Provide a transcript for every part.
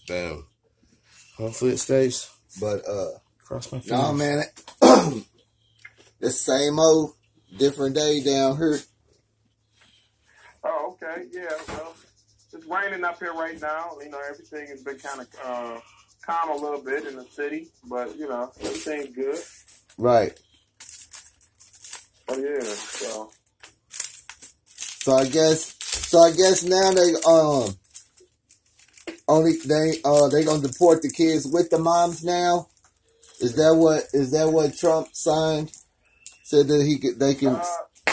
Boom. Hopefully it stays. But Cross my fingers. nah, man, the same old, different day down here. Oh, okay. Yeah, well, it's raining up here right now. You know, everything has been kind of calm a little bit in the city, but, you know, everything's good. Right. Oh, yeah, so. So I guess now they gonna deport the kids with the moms now. Is that what Trump signed? Said that they can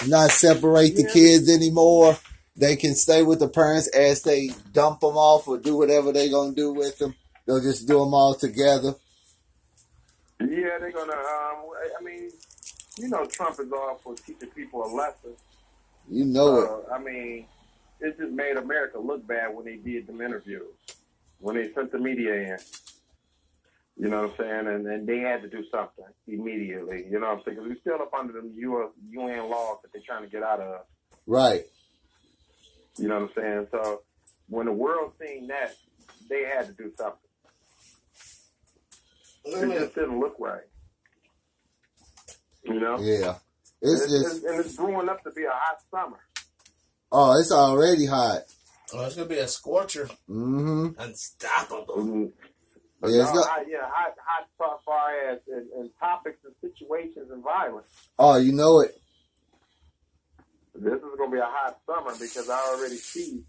not separate the kids anymore. They can stay with the parents as they dump them off or do whatever they gonna do with them. They'll just do them all together. Yeah, they're gonna. I mean, you know, Trump is all for teaching people a lesson. You know it. I mean, it just made America look bad when they did them interviews, when they sent the media in. You know what I'm saying? And they had to do something immediately. You know what I'm saying? Because we're still up under them UN laws that they're trying to get out of. Right. You know what I'm saying? So when the world seen that, they had to do something. It just didn't look right. You know? Yeah. It's brewing up to be a hot summer. Oh, it's already hot. Oh, it's gonna be a scorcher. Mm-hmm. Unstoppable. Mm-hmm. Yeah, hot as far as in topics and situations and violence. Oh, you know it. This is going to be a hot summer because I already see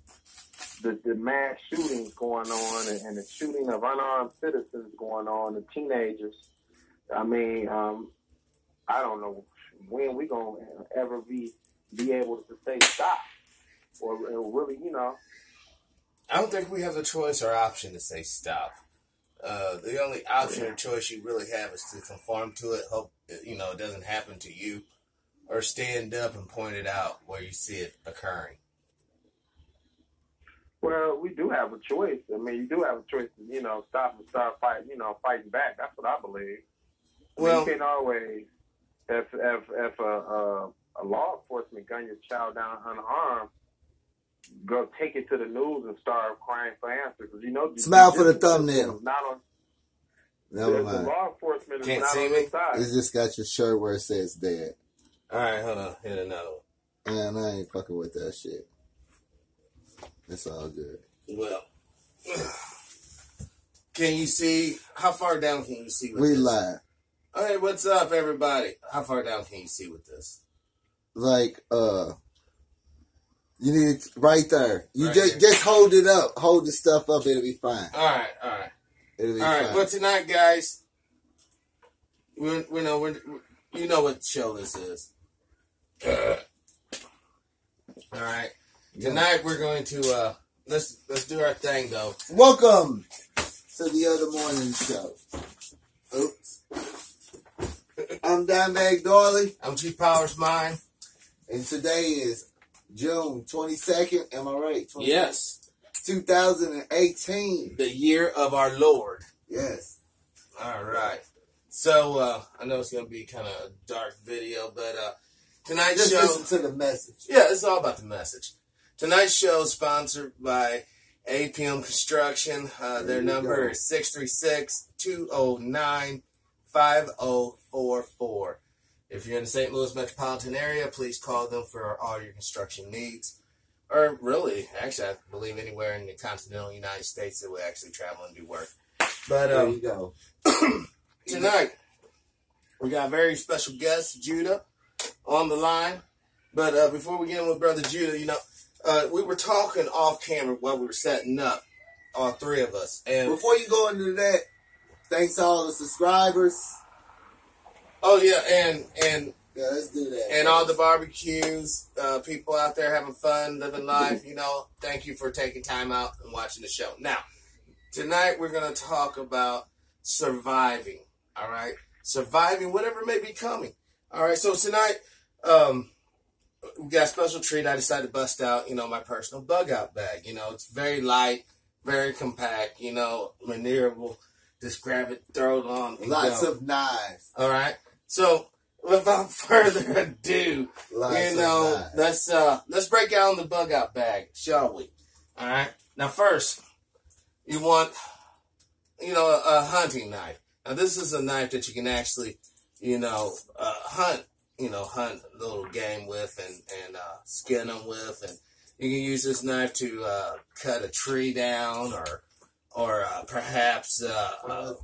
the mass shootings going on and the shooting of unarmed citizens going on, the teenagers. I mean, I don't know when we're going to ever be able to say stop or really, you know. I don't think we have the choice or option to say stop. The only option or choice you really have is to conform to it, hope it doesn't happen to you, or stand up and point it out where you see it occurring. Well, we do have a choice. I mean, you do have a choice to, stop and start fighting, fighting back. That's what I believe. You can't always, if a law enforcement gun your child down unarmed, go take it to the news and start crying for answers. Because smile for the thumbnail. Never mind. The law enforcement is not on the side. It's just got your shirt where it says dead. All right, hold on. Hit another one. Man, I ain't fucking with that shit. It's all good. Well, can you see? How far down can you see with we this? live. All right, what's up, everybody? How far down can you see with this? Like, you need it right there. You right just hold it up. Hold the stuff up. It'll be fine. All right. It'll be all right. fine. Well, tonight, guys, we know you know what show this is. All right. Tonight we're going to let's do our thing though. Welcome to the Other Morning Show. Oops. I'm Dimebag Darley. I'm G Powers Mine. And today is June 22nd. Am I right? Yes. 2018. The year of our Lord. Yes. All right. So I know it's gonna be kind of a dark video, but tonight's show. Just listen to the message. Yeah, it's all about the message. Tonight's show is sponsored by APM Construction. Their number is 636-209-5044. If you're in the St. Louis metropolitan area, please call them for all your construction needs. Or really, actually, I believe anywhere in the continental United States that will actually travel and do work. But there you go. Tonight, we got a very special guest, Judah, on the line. But before we get in with Brother Judah, we were talking off camera while we were setting up, all three of us. And before you go into that, thanks to all the subscribers. Oh yeah, and yeah, let's do that. And all the barbecues, people out there having fun, living life. Thank you for taking time out and watching the show. Now, tonight we're gonna talk about surviving. All right, surviving whatever may be coming. All right, so tonight, we got a special treat. I decided to bust out, my personal bug out bag. It's very light, very compact, maneuverable. Just grab it, throw it on, and lots go. of knives. All right. So without further ado, let's break down the bug out bag, shall we? All right. Now first, you want a hunting knife. Now, this is a knife that you can actually, hunt, hunt little game with and skin them with. And you can use this knife to cut a tree down or perhaps cut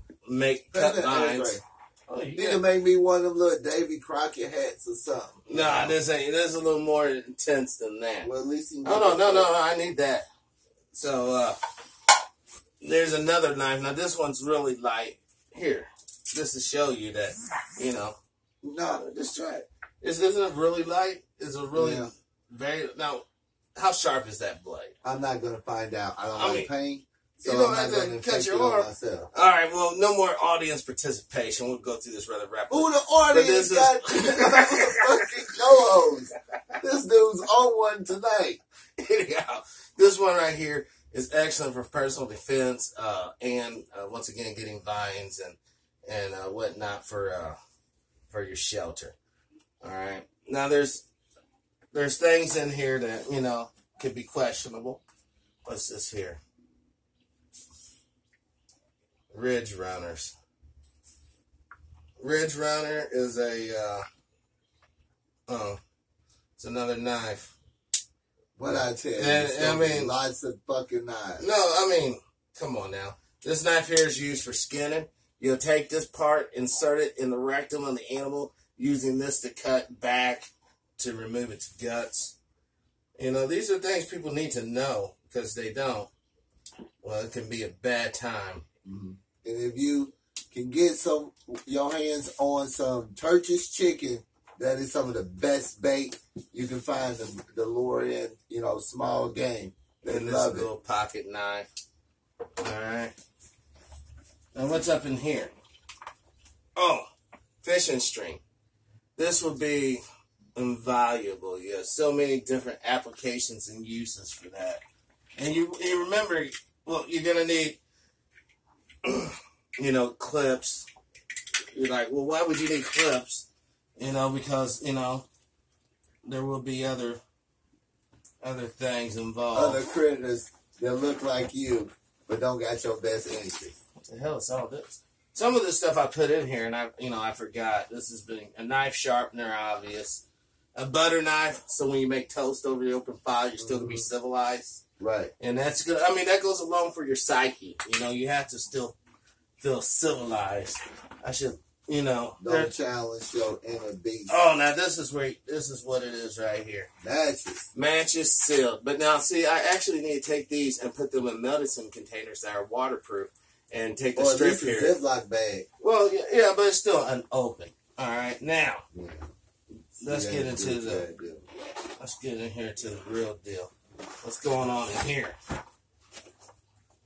lines. Oh, you can make me one of them little Davy Crockett hats or something. Nah, this is a little more intense than that. Well, at least you no, I need that. So, there's another knife. Now, this one's really light. Here, just to show you that, No, just try it. Isn't it really light? Is it really very... Now, how sharp is that blade? I'm not going to find out. I don't like pain. So you don't have to cut your arm. All right, well, no more audience participation. We'll go through this rather rapidly. Who the audience got fucking co-host? This dude's on one tonight. Anyhow, this one right here is excellent for personal defense and once again getting vines and whatnot for your shelter. All right. Now there's things in here that could be questionable. What's this here? Ridge Runners. Ridge Runner is it's another knife. What I tell you, lots of fucking knives. No, come on now. This knife here is used for skinning. You'll take this part, insert it in the rectum of the animal, using this to cut back to remove its guts. These are things people need to know because they don't. Well, it can be a bad time. Mm-hmm. And if you can get your hands on some Turkish chicken, that is some of the best bait you can find the lure in, small game. They love it. Little pocket knife. All right. Now what's up in here? Oh, fishing string. This would be invaluable. You have so many different applications and uses for that. And you remember, well, you're gonna need clips. You're like, well, why would you need clips? Because, there will be other things involved. Other critters that look like you, but don't got your best interest. What the hell is all this? Some of this stuff I put in here, and I forgot. This has been a knife sharpener, obvious. A butter knife, so when you make toast over the open fire, you're still going to be civilized. Right. And that's good. That goes along for your psyche. You have to still feel civilized. I should... don't challenge your inner beast. Oh, now this is what it is right here. Matches sealed. But now, see, I actually need to take these and put them in medicine containers that are waterproof and take the strip here. Or Ziploc bag. Well, yeah, but it's still unopened. All right, now let's get in here to the real deal. What's going on in here?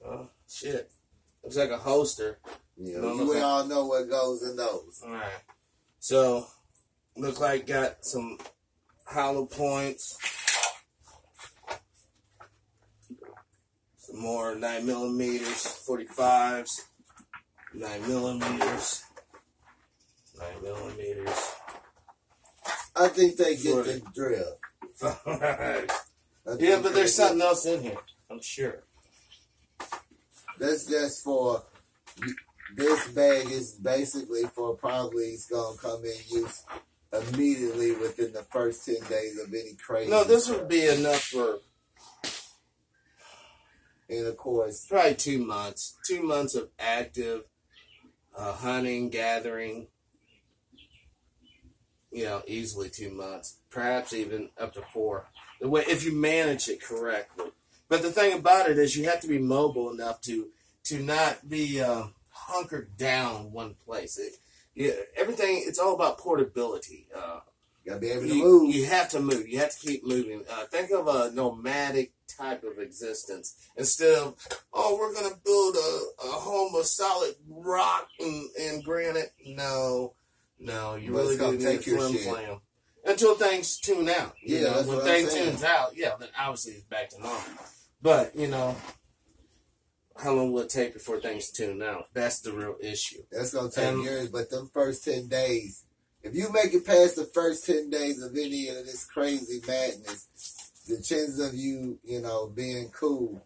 Oh shit! Looks like a holster. We all know what goes in those. All right. So, look like got some hollow points. Some more 9mm, 45s, 9mm, 9mm. I think they get the drill. Yeah, but there's something else in here, I'm sure. That's just for... This bag is basically for probably it's going to come in use immediately within the first 10 days of any crazy. No, this would be enough for... And of course... Probably 2 months. 2 months of active hunting, gathering. Easily 2 months. Perhaps even up to 4. If you manage it correctly. But the thing about it is you have to be mobile enough to not be... hunkered down one place. Everything, it's all about portability. You gotta be able to move. You have to move. You have to keep moving. Think of a nomadic type of existence instead of, we're going to build a home of solid rock and granite. No, you really do need a flim-flam. Until things tune out. When things tunes out, then obviously it's back to normal. But, how long will it take before things tune out? That's the real issue. That's going to take years, but them first 10 days, if you make it past the first 10 days of any of this crazy madness, the chances of you, being cool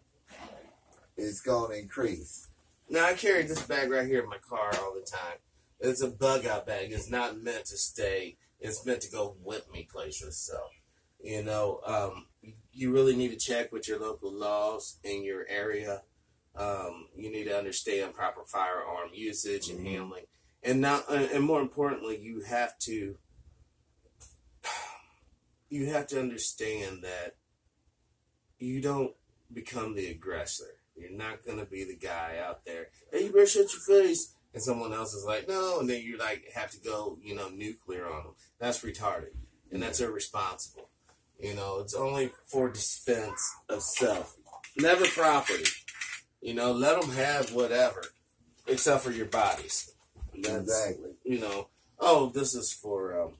is going to increase. Now, I carry this bag right here in my car all the time. It's a bug-out bag. It's not meant to stay. It's meant to go with me places. So, you know, you really need to check with your local laws in your area. You need to understand proper firearm usage and handling. And more importantly, you have to understand that you don't become the aggressor. You're not going to be the guy out there, hey, you better shut your face. And someone else is like, no. And then you like have to go, nuclear on them. That's retarded. And that's irresponsible. It's only for defense of self. Never property. Let them have whatever, except for your bodies. Exactly. This is for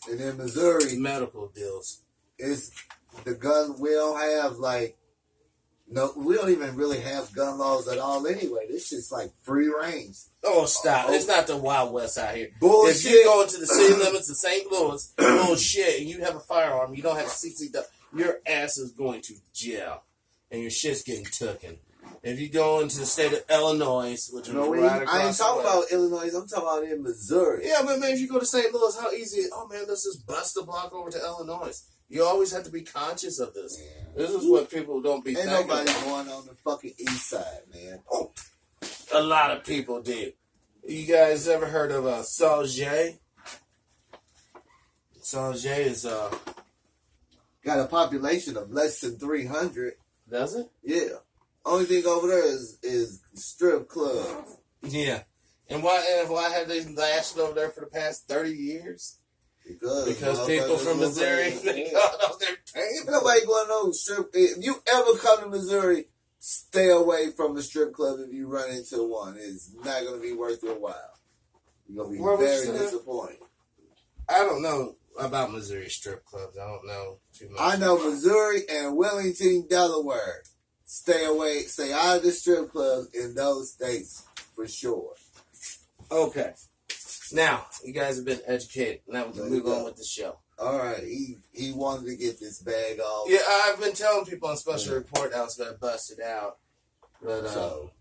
and in Missouri, medical deals. It's the gun. We don't have we don't even really have gun laws at all anyway. This shit's like free range. Oh, stop. It's not the Wild West out here. Bullshit. If you go into the city limits of St. Louis, bullshit, and you have a firearm, you don't have a CCW, your ass is going to jail. And your shit's getting taken. If you go into the state of Illinois, which is right across I ain't talking about Illinois. I'm talking about in Missouri. Yeah, but man, if you go to St. Louis, how easy? Oh man, let's just bust the block over to Illinois. You always have to be conscious of this. Yeah. This is what people don't be thinking. Ain't nobody going on the fucking east side, man. Oh, a lot of people did. You guys ever heard of Sauget? Sauget is got a population of less than 300. Does it? Yeah. Only thing over there is strip clubs. Yeah. And why have they lasted over there for the past 30 years? Because people from Missouri, they got on their table. Nobody going to no strip. If you ever come to Missouri, stay away from a strip club if you run into one. It's not going to be worth your while. You're going to be very disappointed. I don't know about Missouri strip clubs. I don't know too much. I know Missouri and Wellington, Delaware. Stay away. Stay out of the strip clubs in those states for sure. Okay. Now, you guys have been educated. Now we can move on with the show. All right. He wanted to get this bag off. Yeah, I've been telling people on Special Report I was going to bust it out. But, so,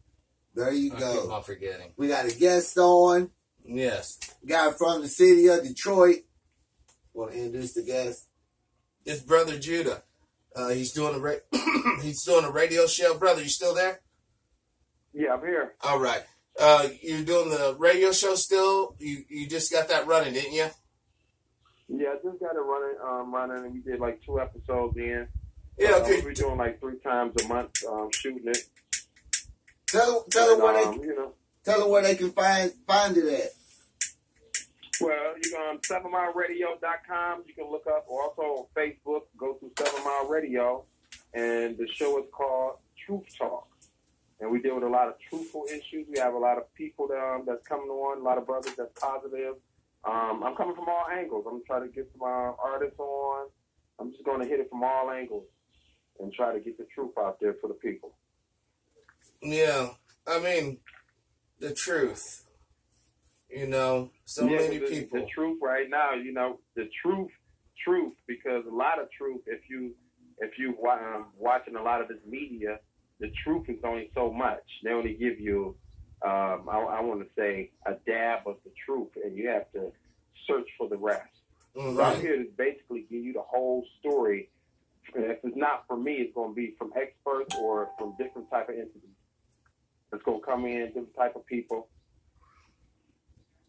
there you go. I keep on forgetting. We got a guest on. Yes. Guy from the city of Detroit. Want to introduce the guest? It's Brother Judah. He's doing a radio show. Brother, you still there? Yeah, I'm here. All right. You're doing the radio show still? You just got that running, didn't you? Yeah, I just got it running, and we did like 2 episodes in. Yeah, okay. We're doing like 3 times a month, shooting it. Tell them where they can find it at. Well, you can on 7mileradio.com. You can look up, or also on Facebook. Go to 7 Mile Radio, and the show is called Truth Talk. And we deal with a lot of truthful issues. We have a lot of people that's coming on, a lot of brothers that's positive. I'm coming from all angles. I'm trying to get some artists on. I'm just going to hit it from all angles and try to get the truth out there for the people. Yeah, I mean, the truth. Many people. The truth right now, the truth, because a lot of truth, if you watching a lot of this media, the truth is only so much. They only give you, I want to say, a dab of the truth, and you have to search for the rest. Right. So I'm here to basically give you the whole story. If it's not from me, it's going to be from experts or from different type of entities. It's going to come in, different type of people.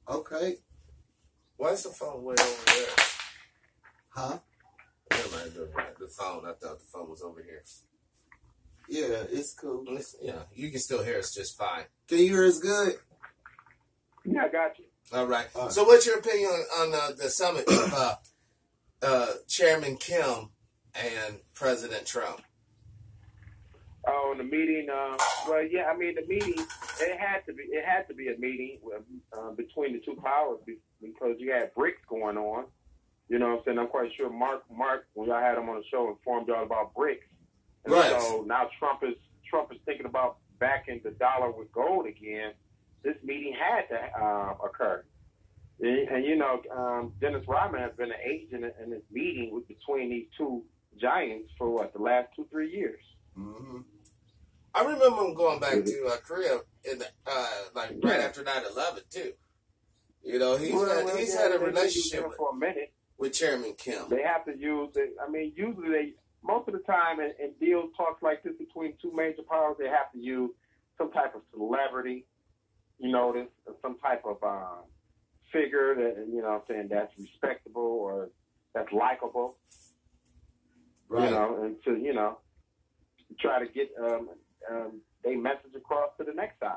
Okay. Why is the phone way over there? Huh? Never mind, the phone. I thought the phone was over here. Yeah, it's cool. Yeah, you can still hear us just fine. Can you hear us good? Yeah, I got you. All right. So what's your opinion on the summit of Chairman Kim and President Trump? Oh, the meeting. Well, yeah. I mean, the meeting. It had to be a meeting between the two powers because you had BRICS going on. You know what I'm saying? I'm quite sure Mark, when y'all had him on the show, informed y'all about BRICS. And right. So now Trump is thinking about backing the dollar with gold again. This meeting had to occur. And Dennis Rodman has been an agent in this meeting between these two giants for the last 2-3 years. Mm-hmm. I remember him going back to Korea in right after 9/11 too. You know, he's had a relationship for a minute with Chairman Kim. They have to use it. I mean, usually most of the time in deal talks like this between two major powers, they have to use some type of celebrity, some type of figure that, that's respectable or that's likable. Right. And to, try to get their message across to the next side.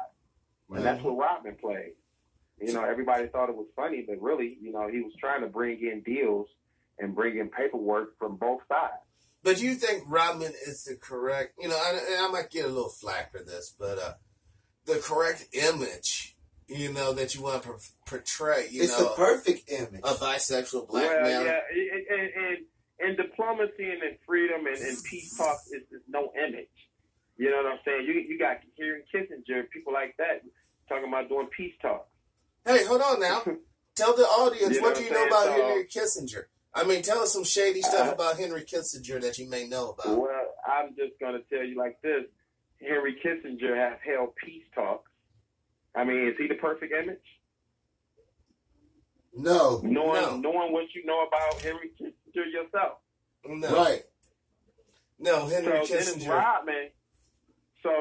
Right. And that's what Rodman played. Everybody thought it was funny, but really, he was trying to bring in deals and bring in paperwork from both sides. But you think Rodman is the correct, I might get a little flack for this, but the correct image, that you want to portray, it's the perfect image. A bisexual black male. Yeah, and diplomacy and in freedom and peace talk is no image. You know what I'm saying? You got Henry Kissinger, people like that, talking about doing peace talk. Hey, hold on now. Tell the audience, what do you know about Henry Kissinger? I mean, tell us some shady stuff about Henry Kissinger that you may know about. Well, I'm just going to tell you like this. Henry Kissinger has held peace talks. I mean, is he the perfect image? No. Knowing what you know about Henry Kissinger yourself. No. Right. No, Henry Kissinger.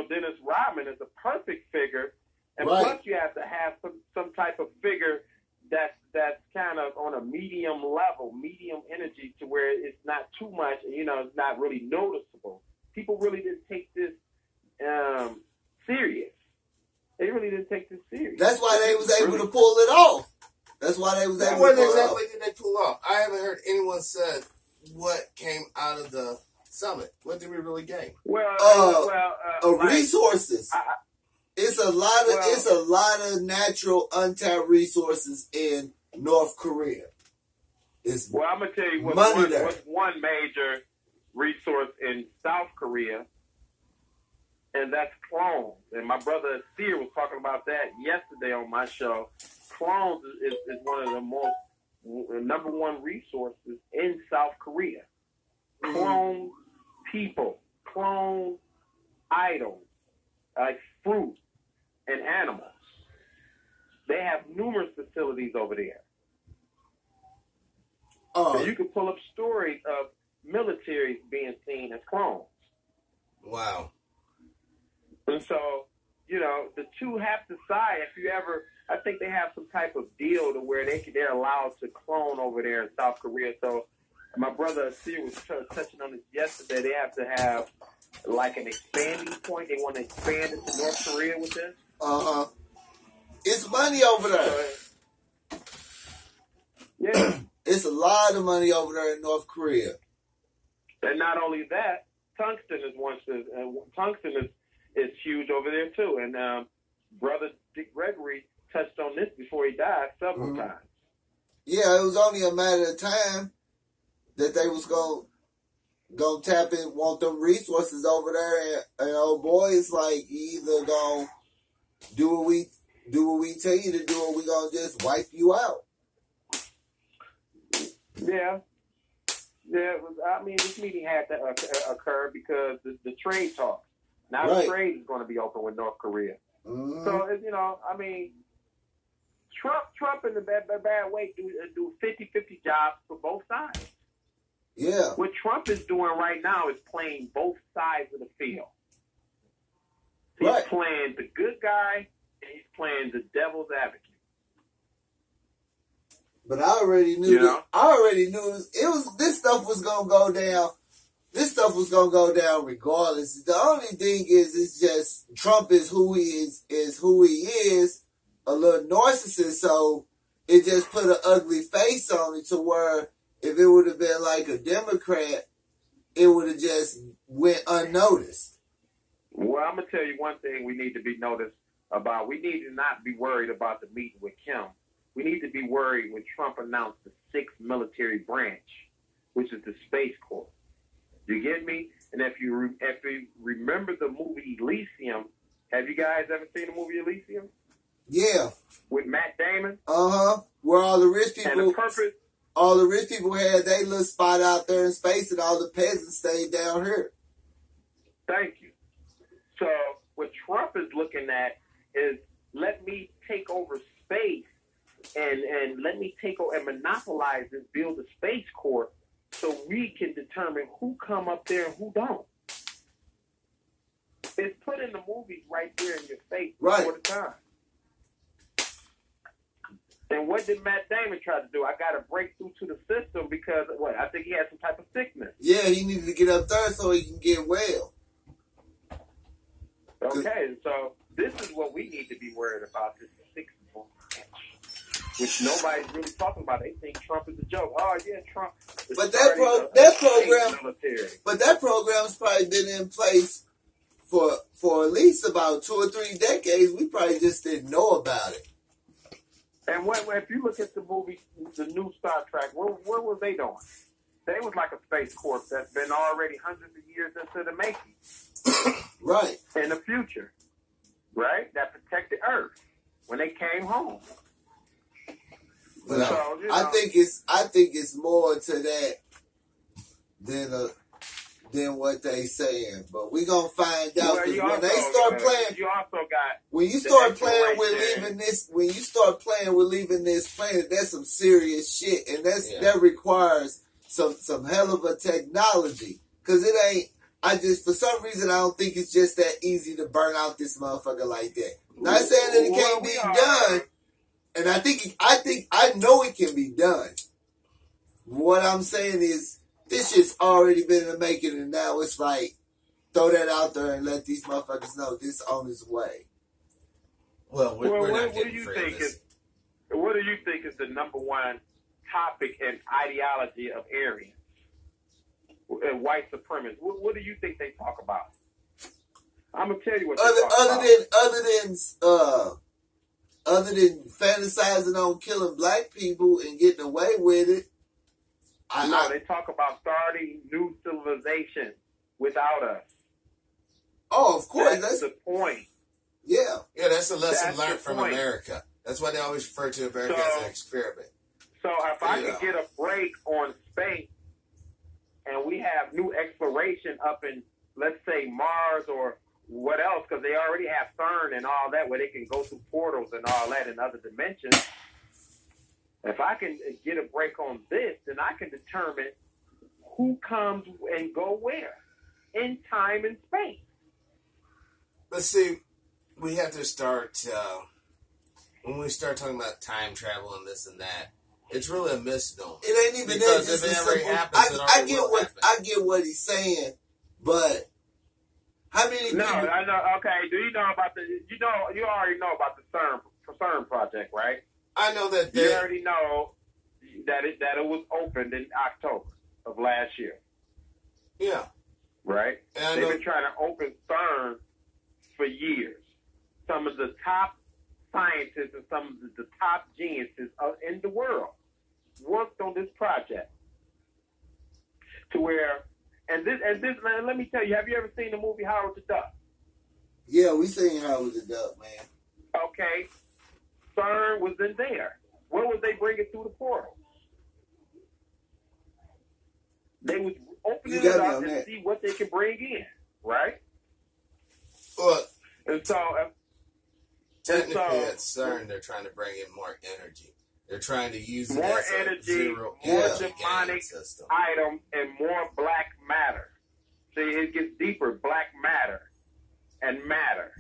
Dennis Rodman is a perfect figure. And right. Plus you have to have some type of figure that's kind of on a medium level, medium energy to where it's not too much, it's not really noticeable. People really didn't take this serious. They really didn't take this serious. That's why they was able to pull it off. That's why they was able to pull it off. What exactly did they pull off? I haven't heard anyone said what came out of the summit. What did we really gain? Resources. It's a lot of natural untapped resources in North Korea. I'm gonna tell you what's one major resource in South Korea, and that's clones. And my brother Sear was talking about that yesterday on my show. Clones is one of the most number one resources in South Korea. Clone people, clone idols, like fruit and animals. They have numerous facilities over there. So you can pull up stories of militaries being seen as clones. Wow. And so, the two have to side. I think they have some type of deal to where they're allowed to clone over there in South Korea. So my brother Sear was touching on this yesterday. They have to have like an expanding point. They want to expand into North Korea with this. It's money over there. Yeah. It's a lot of money over there in North Korea. And not only that, tungsten is huge over there too. And brother Dick Gregory touched on this before he died several times. Yeah, it was only a matter of time that they was gonna tap in, want them resources over there, and old boy, it's like you either gonna do what we tell you to do, or we gonna just wipe you out. Yeah. This meeting had to occur because the trade talks. Now the trade is going to be open with North Korea. Mm-hmm. So, Trump in the bad way do 50-50 jobs for both sides. Yeah. What Trump is doing right now is playing both sides of the field. He's playing the good guy and he's playing the devil's advocate. But I already knew this stuff was gonna go down. This stuff was gonna go down regardless. The only thing is, it's just Trump is who he is, a little narcissist. So it just put an ugly face on it to where if it would have been like a Democrat, it would have just went unnoticed. Well, I'm gonna tell you one thing we need to be noticed about. We need to not be worried about the meeting with Kim. We need to be worried when Trump announced the 6th military branch, which is the Space Corps. You get me? And if you remember the movie Elysium, have you guys ever seen the movie Elysium? Yeah. With Matt Damon? Where all the rich people... And the purpose... All the rich people had their little spot out there in space, and all the peasants stayed down here. Thank you. So what Trump is looking at is, let me take over space and let me take over and monopolize and build a space corps so we can determine who come up there and who don't. It's put in the movies right there in your face all the time. And what did Matt Damon try to do? I got to break through to the system because, I think he had some type of sickness. Yeah, he needed to get up there so he can get well. Okay, so this is what we need to be worried about, this sickness, which nobody's really talking about. They think Trump is a joke. Oh, yeah, Trump. But that program's probably been in place for at least about 2 or 3 decades. We probably just didn't know about it. And if you look at the movie, the new Star Trek, what were they doing? They was like a space corps that's been already hundreds of years into the making. Right. In the future. Right? That protected Earth when they came home. But so, I think it's more to that than what they saying. But we gonna find out because when they start playing, you also got when you start playing with leaving this planet, that's some serious shit, and that requires some hell of a technology. Because it ain't. For some reason, I don't think it's just that easy to burn out this motherfucker like that. Not saying that it can't be done, and I know it can be done. What I'm saying is, this shit's already been in the making, and now it's like, throw that out there and let these motherfuckers know this on its way. Well, we're not what do you think is the number one topic and ideology of Aryans and white supremacists? What do you think they talk about? I'm gonna tell you what they talk about. Other than fantasizing on killing black people and getting away with it. They talk about starting new civilization without us. Oh, of course. That's the point. Yeah. Yeah, that's a lesson learned from America. That's why they always refer to America as an experiment. So if I could get a break on space and we have new exploration up in, let's say, Mars or what else, because they already have CERN and all that where they can go through portals and all that in other dimensions. If I can get a break on this, then I can determine who comes and go where in time and space. But see, we have to start, when we start talking about time travel and this and that, it's really a misnomer. It ain't even that. If it ever happens, I get what he's saying, but how many people... No, I know. Okay, do you know about you already know about the CERN project, right? I know that you already know that it was opened in October of last year. Yeah. Right? They've been trying to open CERN for years. Some of the top scientists and some of the top geniuses in the world worked on this project. To where, and this, man, let me tell you, have you ever seen the movie Howard the Duck? Yeah, we seen Howard the Duck, man. Okay. CERN was in there. What was they bringing through the portal? They was opening it up and see what they could bring in, right? Well, and so technically at CERN, they're trying to bring in more energy. They're trying to use more energy, more demonic items, and more black matter. See, it gets deeper. Black matter and matter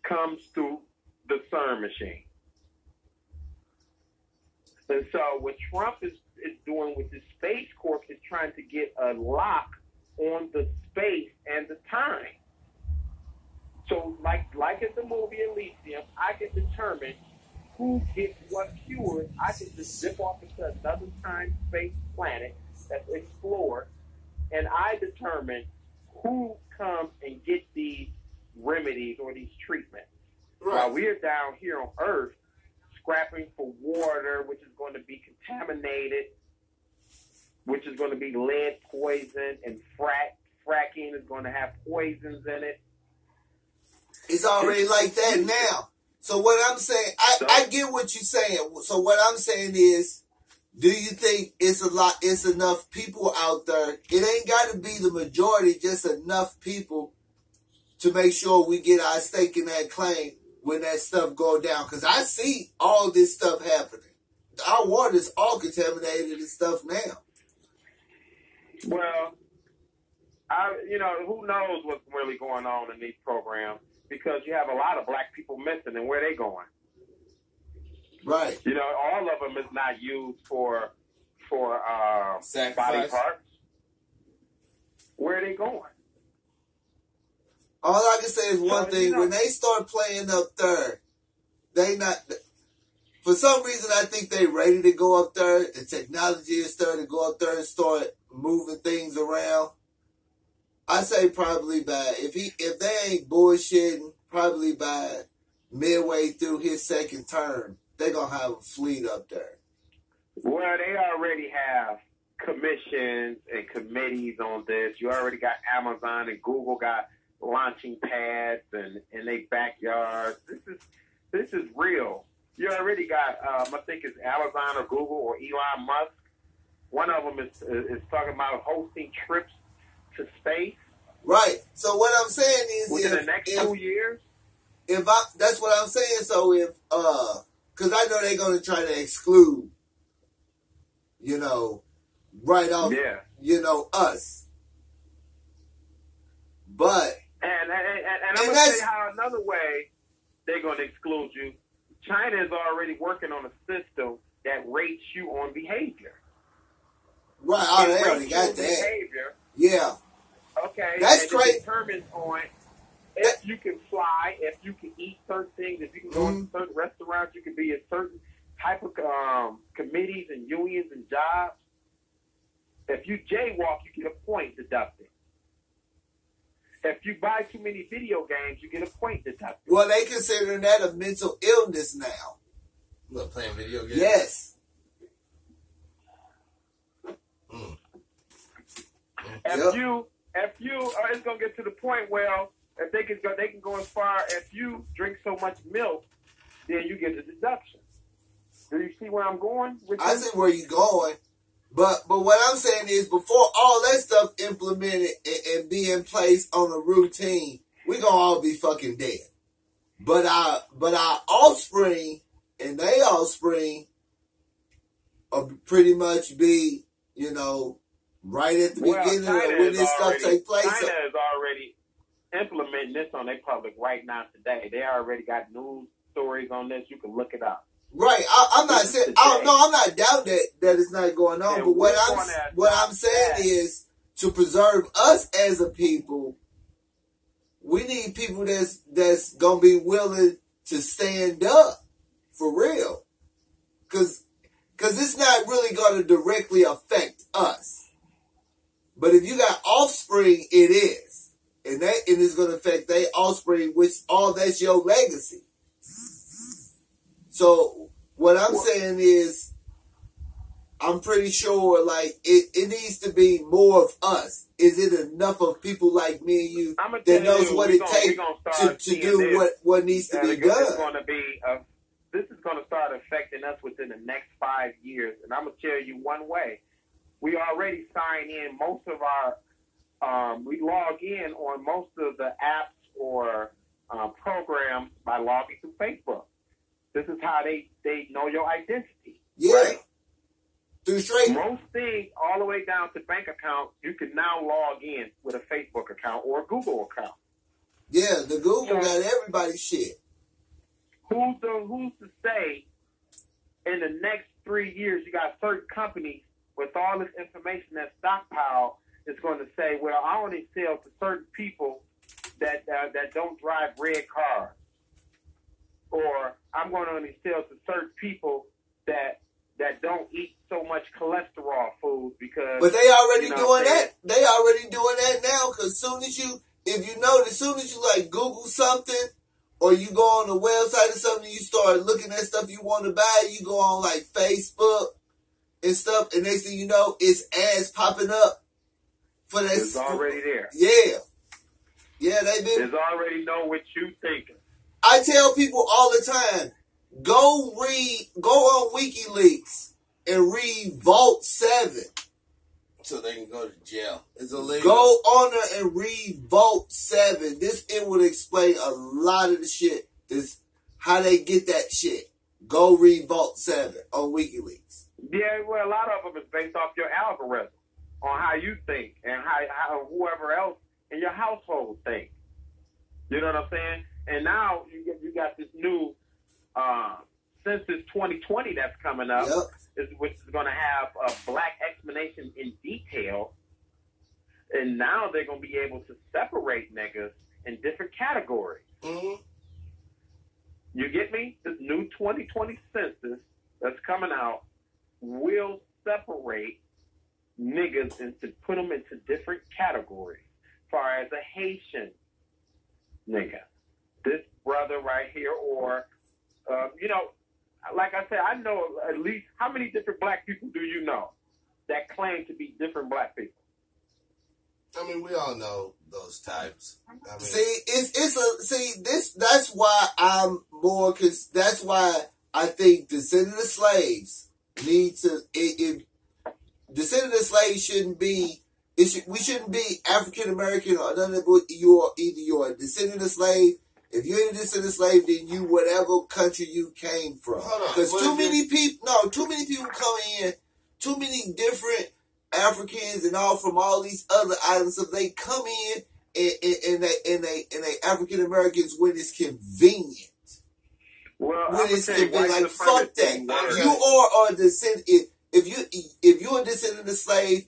comes through the CERN machine. And so what Trump is doing with the Space Corps is trying to get a lock on the space and the time. So like in the movie Elysium, I can determine who gets what cures. I can just zip off into another time space planet that's explored, and I determine who comes and gets these remedies or these treatments. Right. While we're down here on Earth, scrapping for water, which is going to be contaminated, which is going to be lead poison, and fracking is going to have poisons in it. It's already like that now. So what I'm saying, I get what you're saying. So what I'm saying is, do you think it's enough people out there? It ain't got to be the majority, just enough people to make sure we get our stake in that claim when that stuff go down. Because I see all this stuff happening. Our water's all contaminated and stuff now. Well, who knows what's really going on in these programs, because you have a lot of black people missing, and where they going? Right. All of them is not used for body parts. Where are they going? All I can say is one thing. When they start playing up third, they not... For some reason, I think they ready to go up there. The technology is starting to go up there and start moving things around. I say probably by, if they ain't bullshitting, probably by midway through his second term, they gonna have a fleet up there. Well, they already have commissions and committees on this. You already got Amazon and Google got launching pads and in their backyards. This is real. You already got, I think it's Amazon or Google or Elon Musk. One of them is talking about hosting trips to space. Right. So what I'm saying is, within the next 2 years. That's what I'm saying. So because I know they're gonna try to exclude, right off, us. But and I'm gonna tell you how another way they're gonna exclude you. China is already working on a system that rates you on behavior. Right, oh, they already got that. Behavior. Yeah. Okay. That's great. It determines on if you can fly, if you can eat certain things, if you can go into certain restaurants, you can be in certain type of committees and unions and jobs. If you jaywalk, you get a point deducted. If you buy too many video games, you get a point deducted. Well, they consider that a mental illness now. What, playing video games? Yes. If you, it's gonna get to the point where if they can go as far. If you drink so much milk, then you get a deduction. Do you see where I'm going? I see where you're going. But what I'm saying is, before all that stuff implemented and be in place on a routine, we gonna all be fucking dead. But our offspring and they offspring will pretty much be, right at the beginning of when this stuff take place. China is already implementing this on their public right now today. They already got news stories on this. You can look it up. Right, I'm not saying. I'm not doubting that it's not going on. But what I'm saying is, to preserve us as a people, we need people that's gonna be willing to stand up for real, because it's not really gonna directly affect us. But if you got offspring, it is, and it's gonna affect their offspring, which that's your legacy. So what I'm saying is, I'm pretty sure it needs to be more of us. Is it enough of people like me and you that knows what it takes to do what needs to be done? This is going to start affecting us within the next 5 years, and I'm going to tell you one way. We already sign in most of our, we log in on most of the apps or programs by logging through Facebook. This is how they know your identity. Yeah. Right? Through straight. Most things, all the way down to bank accounts, you can now log in with a Facebook account or a Google account. Yeah, the Google got everybody's shit. Who's to say in the next 3 years you got certain companies with all this information that's stockpiled is going to say, well, I only sell to certain people that don't drive red cars. Or I'm going to only sell to certain people that don't eat so much cholesterol foods because. But they already doing that. They already doing that now. Because soon as you Google something, or you go on the website or something, you start looking at stuff you want to buy. You go on Facebook and stuff, and next thing you know, it's ads popping up for that. It's already there. Yeah, they been. It's already know what you thinking. I tell people all the time, go on WikiLeaks and read Vault 7. So they can go to jail. It's illegal. Go on there and read Vault 7. It would explain a lot of the shit how they get that shit. Go read Vault 7 on WikiLeaks. Yeah, well, a lot of them is based off your algorithm on how you think and how whoever else in your household think. You know what I'm saying? And now you got this new Census 2020 that's coming up, which is going to have a black explanation in detail. And now they're going to be able to separate niggas in different categories. Mm-hmm. You get me? This new 2020 census that's coming out will separate niggas and to put them into different categories. As far as a Haitian nigga, this brother right here, or like I said, I know at least how many different black people do you know that claim to be different black people? I mean, we all know those types. I mean, That's why I'm more, cause that's why I think descendant of slaves need to. Descendant of slaves shouldn't be. We shouldn't be African American or none of it. You're a descendant of slave. If you're a descendant of slave, then you whatever country you came from. Because too many people come in, too many different Africans and all from all these other islands. So they come in and they African Americans when it's convenient. Well, when it's convenient, like fuck that. You are a descendant. If you're a descendant of slave,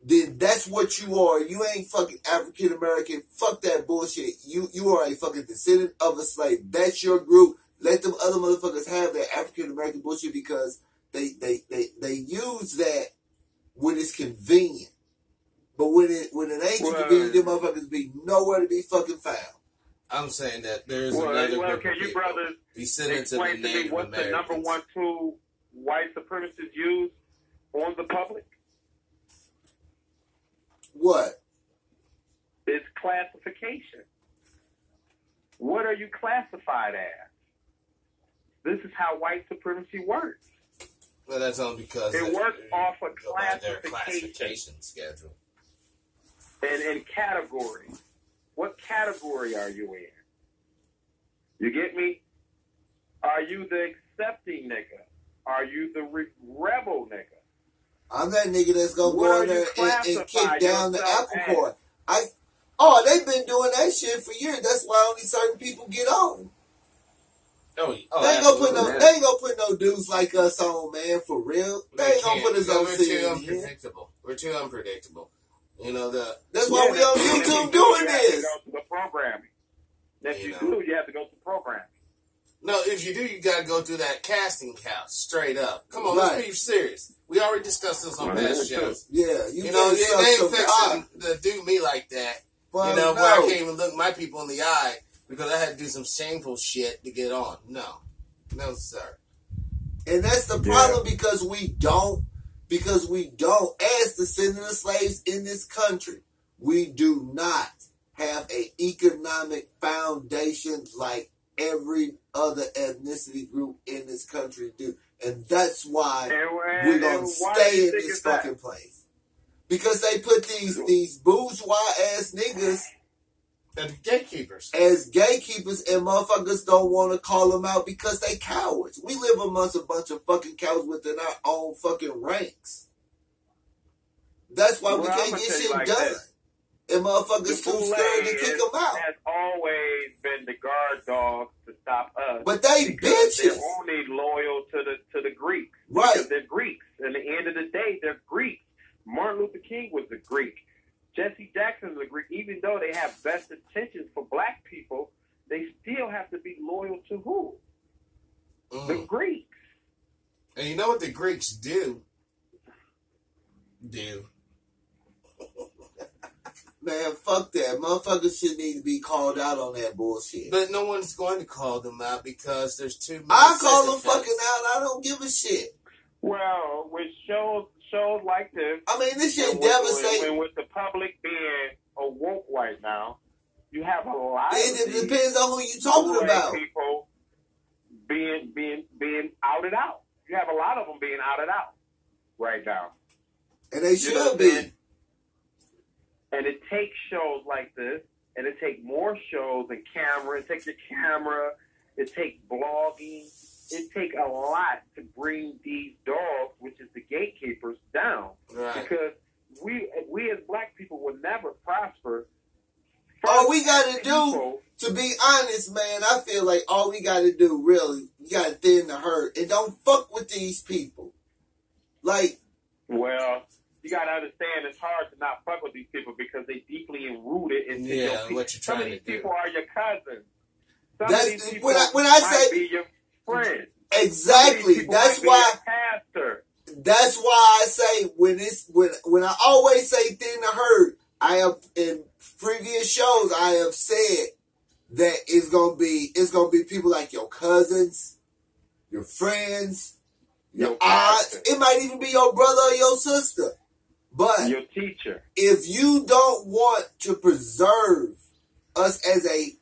then that's what you are. You ain't fucking African American. Fuck that bullshit. You are a fucking descendant of a slave. That's your group. Let them other motherfuckers have their African American bullshit because they use that when it's convenient. But when it ain't convenient, them motherfuckers be nowhere to be fucking found. I'm saying that there's another group of people, brothers descendants of the Native what's Americans. the number one tool white supremacists use on the public? What? It's classification. What are you classified as? This is how white supremacy works. Well, that's only because it works off a their classification schedule. And categories. What category are you in? You get me? Are you the accepting nigga? Are you the rebel nigga? I'm that nigga that's gonna go in there and kick down the apple cart. They've been doing that shit for years. That's why only certain people get on. They ain't gonna put no dudes like us on, man, for real. They ain't gonna put us on. We're too unpredictable. We're too unpredictable. You know that's why we on YouTube doing this. You have to go to the programming. If you do, you have to go to programming. No, if you do, you gotta go through that casting couch straight up. Come on, let's be serious. We already discussed this on past shows. Yeah, they ain't fixing to do me like that. Where I can't even look my people in the eye because I had to do some shameful shit to get on. No, sir. And that's the problem because we don't, as descendant of slaves in this country, we do not have an economic foundation like every other ethnicity group in this country do. And that's why we're going to stay in this fucking place. Because they put these bourgeois ass niggas as gatekeepers. And motherfuckers don't want to call them out because they cowards. We live amongst a bunch of fucking cowards within our own fucking ranks. That's why we can't get shit done. This. And motherfuckers too scared to kick them out. Has always been the guard dogs to stop us. But they bitches. They're only loyal to the Greeks. Right. Because they're Greeks. At the end of the day, they're Greeks. Martin Luther King was a Greek. Jesse Jackson was a Greek. Even though they have best intentions for black people, they still have to be loyal to who? The Greeks. And you know what the Greeks do? Man, fuck that. Motherfuckers should need to be called out on that bullshit. But no one's going to call them out because there's too many. I call them fucking out. I don't give a shit. Well, with shows like this, I mean, this shit devastating. And with the public being awoke right now, you have a lot. It depends on who you talking about. People being outed out. You have a lot of them being outed out right now, and they should be. And it takes shows like this, and it takes more shows and camera. It takes your camera It takes blogging. It takes a lot to bring these dogs, which is the gatekeepers, down. Right. Because we as black people will never prosper. All we got to do, to be honest, man, I feel like all we got to do, really, you got to thin the herd. And don't fuck with these people. Like, well, you got to understand it's hard to not fuck with these people because they deeply enrooted into your people. What you're Some trying of these to do. people are your cousins. Some That's, of these people when I might say, be your friends. exactly, that's why, Pastor. that's why I say when I always say thin the herd, I have, in previous shows, I have said that it's gonna be people like your cousins, your friends, your aunts. It might even be your brother or your sister. But your teacher. If you don't want to preserve us as a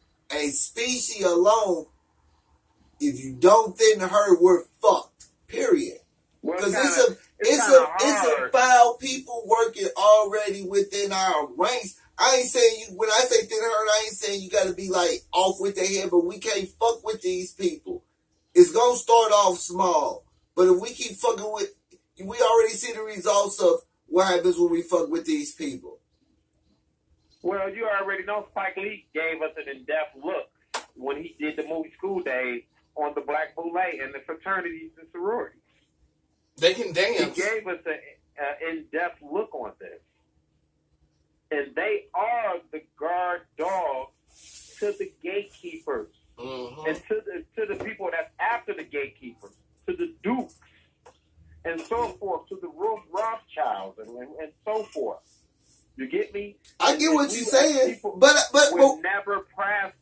species alone, if you don't thin the herd, we're fucked. Period. Because it's a foul people working already within our ranks. I ain't saying you, when I say thin herd, I ain't saying you gotta be like off with their head, but we can't fuck with these people. It's gonna start off small. But if we keep fucking with, we already see the results of what happens when we fuck with these people. Well, you already know Spike Lee gave us an in-depth look when he did the movie School Days on the Black Boule and the fraternities and sororities. They can dance. He gave us an in-depth look on this. And they are the guard dogs to the gatekeepers. Mm-hmm. And to the people that's after the gatekeepers, to the dukes, and so forth, to the Rothschilds and so forth. You get me? I get what you're saying, but we'll never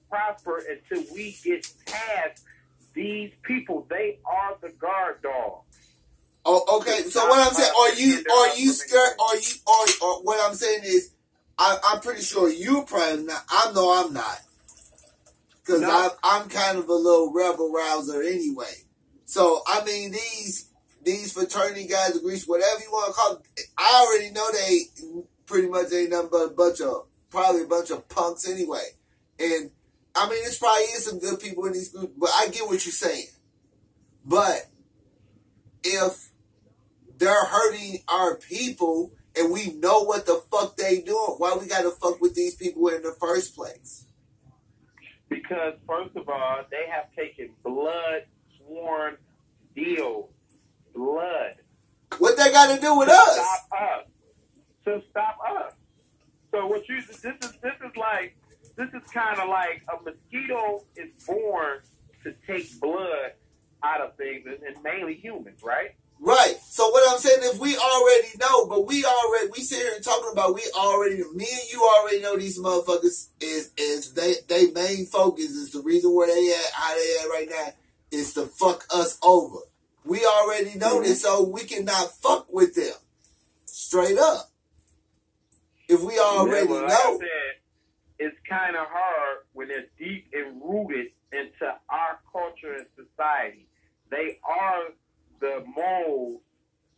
prosper until we get past these people. They are the guard dogs. Oh, okay. So what I'm saying, are you scared? Or what I'm saying is, I'm pretty sure you probably not. I know I'm not, because I'm kind of a little rebel rouser anyway. So I mean, these fraternity guys, Greece, whatever you want to call them, I already know they pretty much ain't nothing but probably a bunch of punks anyway. And I mean, it's probably is some good people in these groups, but I get what you're saying. But if they're hurting our people and we know what the fuck they doing, why we gotta fuck with these people in the first place? Because first of all, they have taken blood sworn deals. Blood. What they got to do with us? Stop us. To stop us. So what this is kind of like a mosquito is born to take blood out of things, and mainly humans, right? Right. So what I'm saying, if we already know, but we sit here and talking about, me and you already know these motherfuckers is they main focus is the reason where they at, how they at right now, is to fuck us over. We already know this, so we cannot fuck with them. Straight up. If we already like know. I said, it's kind of hard when they're deep and rooted into our culture and society. They are the mold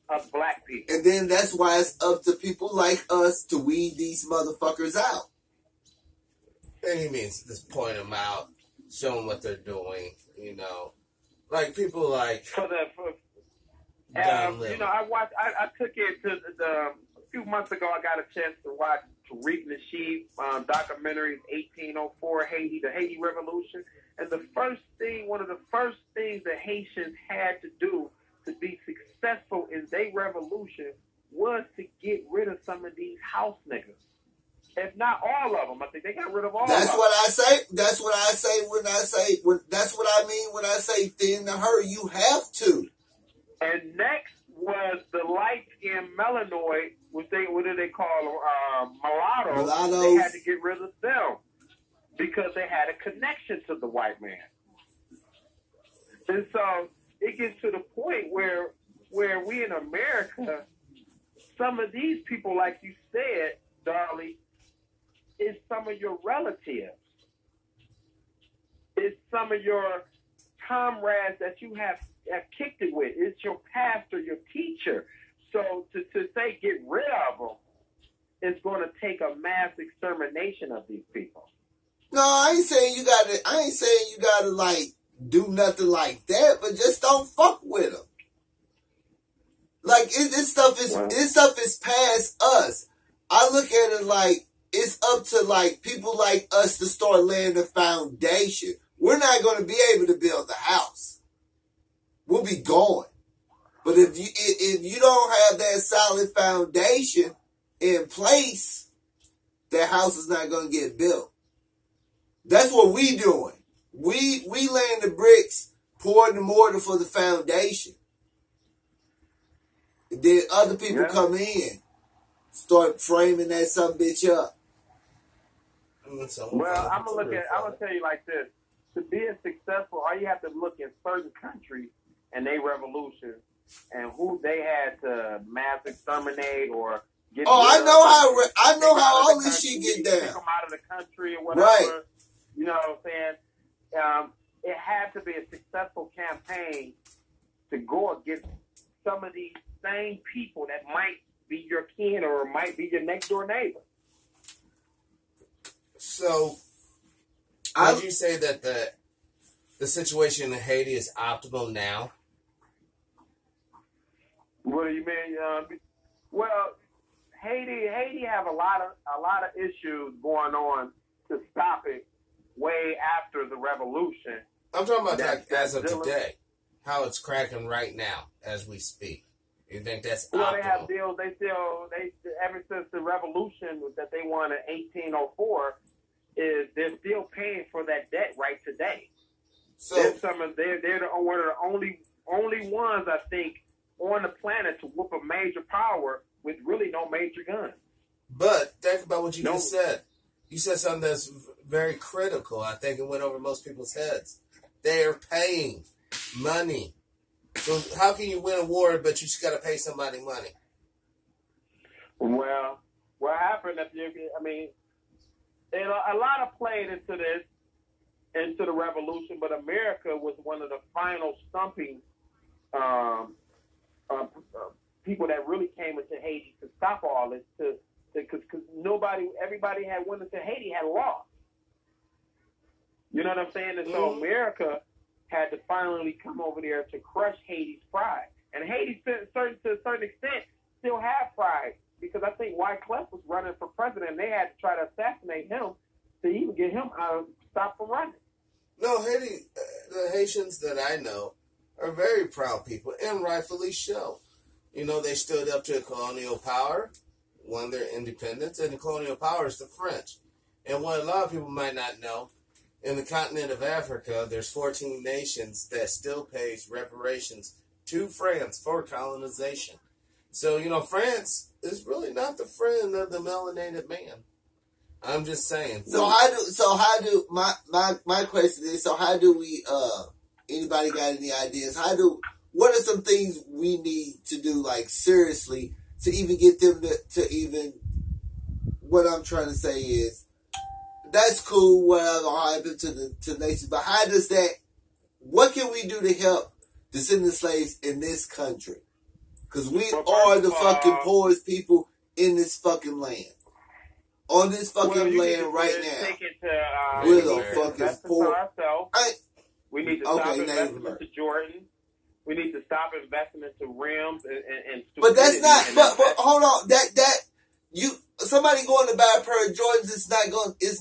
of black people. And then that's why it's up to people like us to weed these motherfuckers out. And he means just point them out, show them what they're doing, you know. Like people like I took it to a few months ago. I got a chance to watch Tariq Nasheed documentary 1804 Haiti, the Haiti Revolution, and one of the first things the Haitians had to do to be successful in their revolution was to get rid of some of these house niggas. If not all of them, I think they got rid of all of them. That's what I say. That's what I say that's what I mean when I say thin the herd. You have to. And next was the light-skinned melanoid, what do they call mulatto? Mulattoes. They had to get rid of them because they had a connection to the white man. And so it gets to the point where we in America, some of these people, like you said, Darlie, is some of your relatives. It's some of your comrades that you have kicked it with. It's your pastor, your teacher. So to say get rid of them is going to take a mass extermination of these people. No, I ain't saying you gotta like do nothing like that, but just don't fuck with them. Like this stuff is past us. I look at it like it's up to like people like us to start laying the foundation. We're not going to be able to build a house. We'll be gone. But if you don't have that solid foundation in place, that house is not going to get built. That's what we doing. We laying the bricks, pouring the mortar for the foundation. Then other people come in, start framing that some bitch up. Well, I'm gonna tell you like this: to be successful, all you have to look at certain countries and they revolution and who they had to mass exterminate or get. Oh, I know how all this shit get down. Take them out of the country or whatever. Right. You know what I'm saying? It had to be a successful campaign to go against some of these same people that might be your kin or might be your next door neighbor. So, would you say that the situation in Haiti is optimal now? What do you mean? Well, Haiti have a lot of issues going on to stop it way after the revolution. I'm talking about like as of today, how it's cracking right now as we speak. You think that's optimal? Well, they have deals. They ever since the revolution that they won in 1804, they're still paying for that debt right today. So they're one of the only ones I think on the planet to whoop a major power with really no major guns. But think about what you just said. You said something that's very critical. I think it went over most people's heads. They are paying money. So how can you win a war, but you just got to pay somebody money? Well, what happened a lot of played into the revolution, but America was one of the final stumping people that really came into Haiti to stop all this, because everybody had went into Haiti had lost. You know what I'm saying? And so America had to finally come over there to crush Haiti's pride. And Haiti, to a certain extent, still have pride, because I think Wycliffe was running for president, and they had to try to assassinate him to even get him stopped from running. No, Haiti, the Haitians that I know are very proud people, and rightfully so. You know, they stood up to a colonial power, won their independence, and the colonial power is the French. And what a lot of people might not know, in the continent of Africa, there's 14 nations that still pays reparations to France for colonization. So, you know, France is really not the friend of the melanated man. I'm just saying. My question is, so how do we, anybody got any ideas? What are some things we need to do, like, seriously, to even get them to even, what I'm trying to say is, that's cool, whatever happened to the nation, but what can we do to help descendant slaves in this country? Because we are the fucking poorest people in this fucking land. On this fucking land right now. We're the fucking poor. We need to stop investing into Jordan. We need to stop investing into rims and but that's not, but hold on, somebody going to buy a pair of Jordans, it's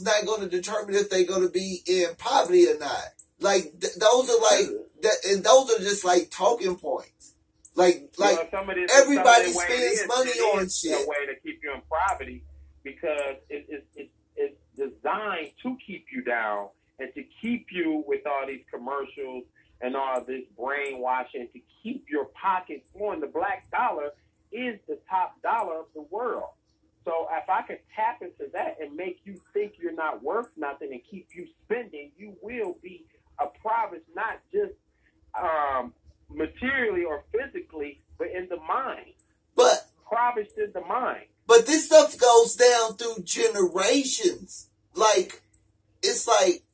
not going to determine if they're going to be in poverty or not. Like, those are just like talking points. Like everybody spends money on shit. A way to keep you in poverty, because it's designed to keep you down and to keep you with all these commercials and all this brainwashing, to keep your pocket flowing. The black dollar is the top dollar of the world. So if I could tap into that and make you think you're not worth nothing and keep you spending, you will be a province, not just materially or physically, but in the mind. But province is the mind. But this stuff goes down through generations. Like, it's like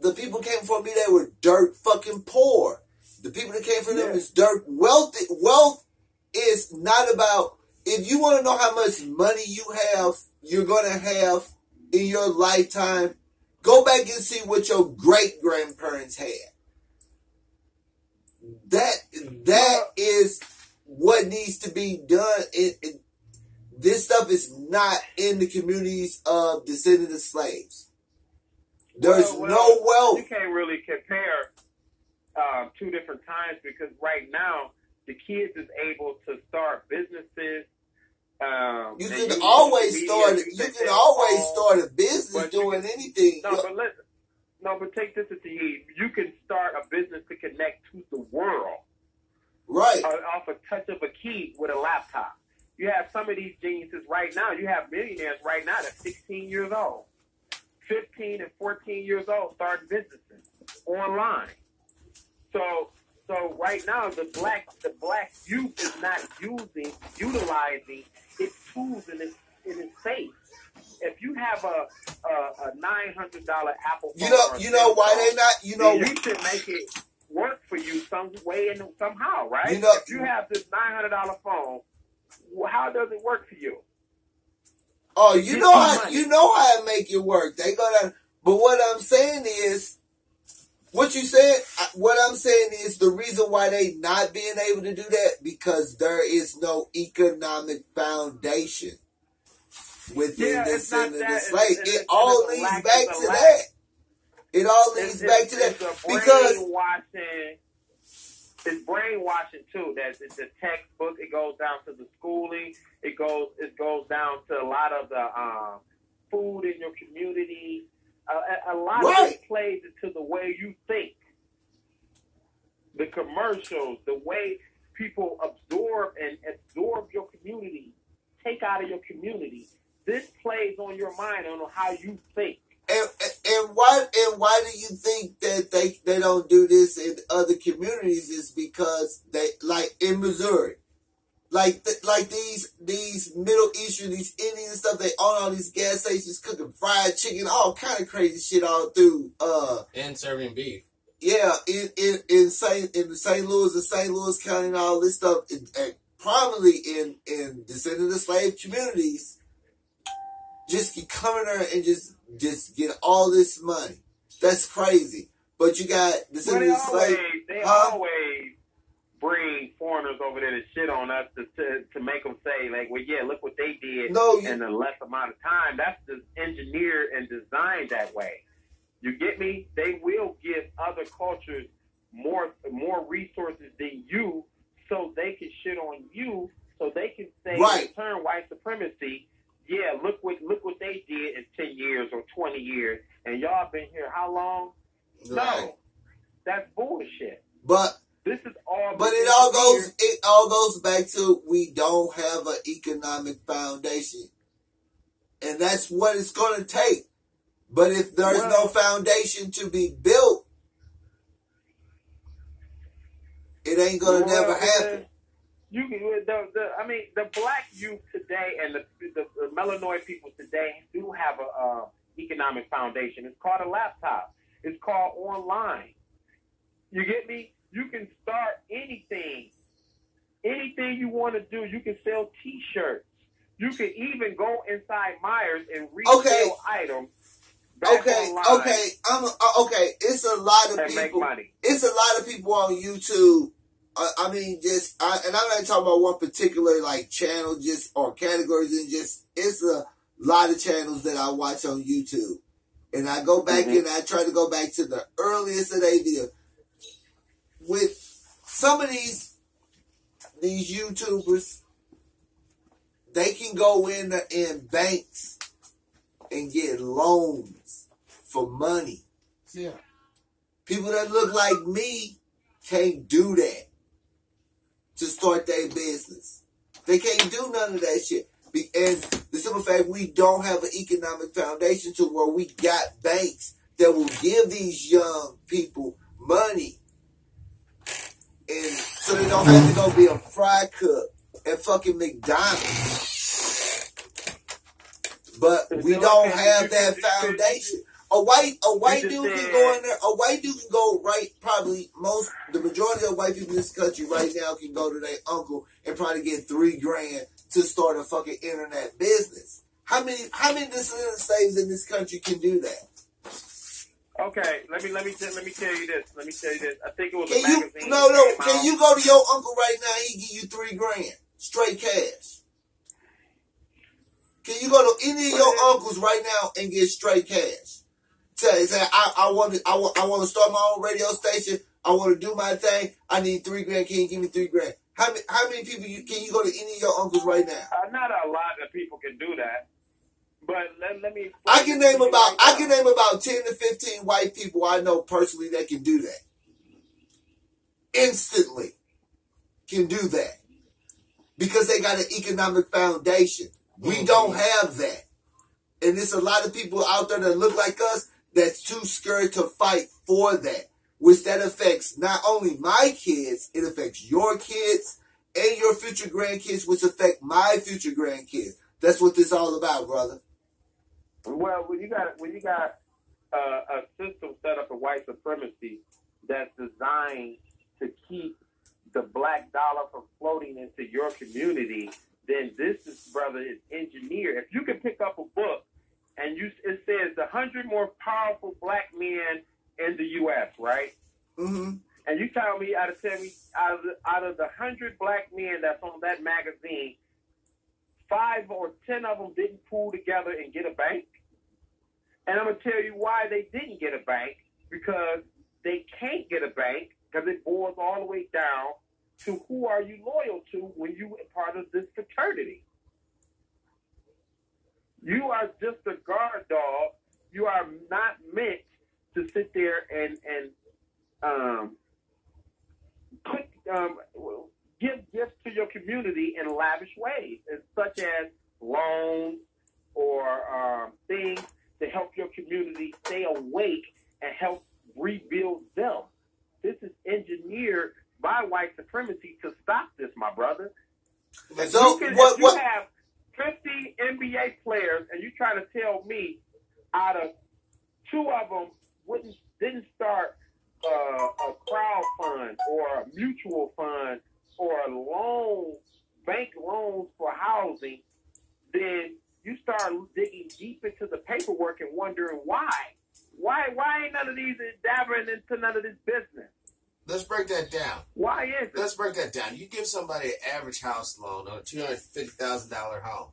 the people came from me, they were dirt fucking poor. The people that came from them is dirt wealthy. Wealth is not about, if you want to know how much money you're going to have in your lifetime, Go back and see what your great grandparents had. That is what needs to be done. This stuff is not in the communities of descendants of slaves. There's no wealth. You can't really compare two different times because right now the kids is able to start businesses. You can always start a business doing anything. No, but listen. No, but take this into heed. You can start a business to connect to the world. Right. Off a touch of a key with a laptop. You have some of these geniuses right now. You have millionaires right now that's 16 years old. 15 and 14 years old starting businesses online. So right now the black youth is not utilizing its tools in its face. If you have a $900 Apple phone, you know why they not? You should make it work for you some way and somehow, right? If you have this $900 phone, how does it work for you? Oh, you know how I make it work. They gonna. But what I'm saying is, what you said. What I'm saying is the reason why they not being able to do that because there is no economic foundation within the slave. It all leads back to that. It all leads back to that because it's brainwashing too. That it's the textbook. It goes down to the schooling. It goes down to a lot of the food in your community. A lot of it plays into the way you think. The commercials, the way people absorb your community, take out of your community. This plays on your mind on how you think. And why do you think that they don't do this in other communities? Is because they, like in Missouri, like these Middle Eastern, these Indian stuff, they own all these gas stations cooking fried chicken, all kind of crazy shit all through and serving beef. Yeah, in St. Louis County and all this stuff, probably in descendant of slave communities, just keep coming there and just get all this money. That's crazy. But you got descendant of slave. They always bring foreigners over there to shit on us to make them say, like, well, yeah, look what they did in a less amount of time. That's just engineered and designed that way. You get me? They will give other cultures more resources than you so they can shit on you, so they can say, return white supremacy. Yeah, look what they did in 10 years or 20 years, and y'all been here how long? Right. No, that's bullshit. But this is all. But it all goes back to we don't have an economic foundation, and that's what it's going to take. But if there's no foundation to be built, it ain't going to never happen. The black youth today and the Melanoid people today do have a economic foundation. It's called a laptop. It's called online. You get me? You can start anything. Anything you want to do. You can sell T-shirts. You can even go inside Myers and resell items. Okay. It's a lot of people. Make money. It's a lot of people on YouTube. And I'm not talking about one particular like channel, or categories, and it's a lot of channels that I watch on YouTube, and I go back and I try to go back to the earliest of their videos. With some of these YouTubers, they can go in banks and get loans for money. Yeah. People that look like me can't do that to start their business. They can't do none of that shit. And the simple fact, we don't have an economic foundation to where we got banks that will give these young people money. And so they don't have to go be a fry cook at fucking McDonald's. But we don't have that foundation. A white dude can go in there. A white dude can go the majority of white people in this country right now can go to their uncle and probably get $3,000 to start a fucking internet business. How many descendant slaves in this country can do that? Okay, let me tell you this. Let me tell you this. I think it was a Can magazine. you no? Can you go to your uncle right now? He give you $3,000 straight cash. Can you go to any of your uncles right now and get straight cash? Say, I want to start my own radio station. I want to do my thing. I need $3,000. Can you give me $3,000? How many people can you go to any of your uncles right now? Not a lot of people can do that. But let me. I can name about 10 to 15 white people I know personally that can do that. Instantly can do that. Because they got an economic foundation. We don't have that. And there's a lot of people out there that look like us that's too scared to fight for that. Which that affects not only my kids, it affects your kids and your future grandkids, which affect my future grandkids. That's what this is all about, brother. Well, when you got a system set up of white supremacy that's designed to keep the black dollar from floating into your community, then this is, brother, is engineered. If you can pick up a book and it says the 100 more powerful black men in the U.S., right? Mm-hmm. And you tell me out of the 100 black men that's on that magazine, 5 or 10 of them didn't pool together and get a bank. And I'm going to tell you why they didn't get a bank. Because they can't get a bank because it boils all the way down to who are you loyal to when you are part of this fraternity. You are just a guard dog. You are not meant to sit there and give gifts to your community in lavish ways, such as loans or things to help your community stay awake and help rebuild them. This is engineered by white supremacy to stop this, my brother. So if you have 50 NBA players and you try to tell me out of 2 of them didn't start a crowd fund or a mutual fund or a bank loans for housing, then you start digging deep into the paperwork and wondering why. Why ain't none of these dabbling into none of this business? Let's break that down. Why is it? Let's break that down. You give somebody an average house loan on a $250,000 home.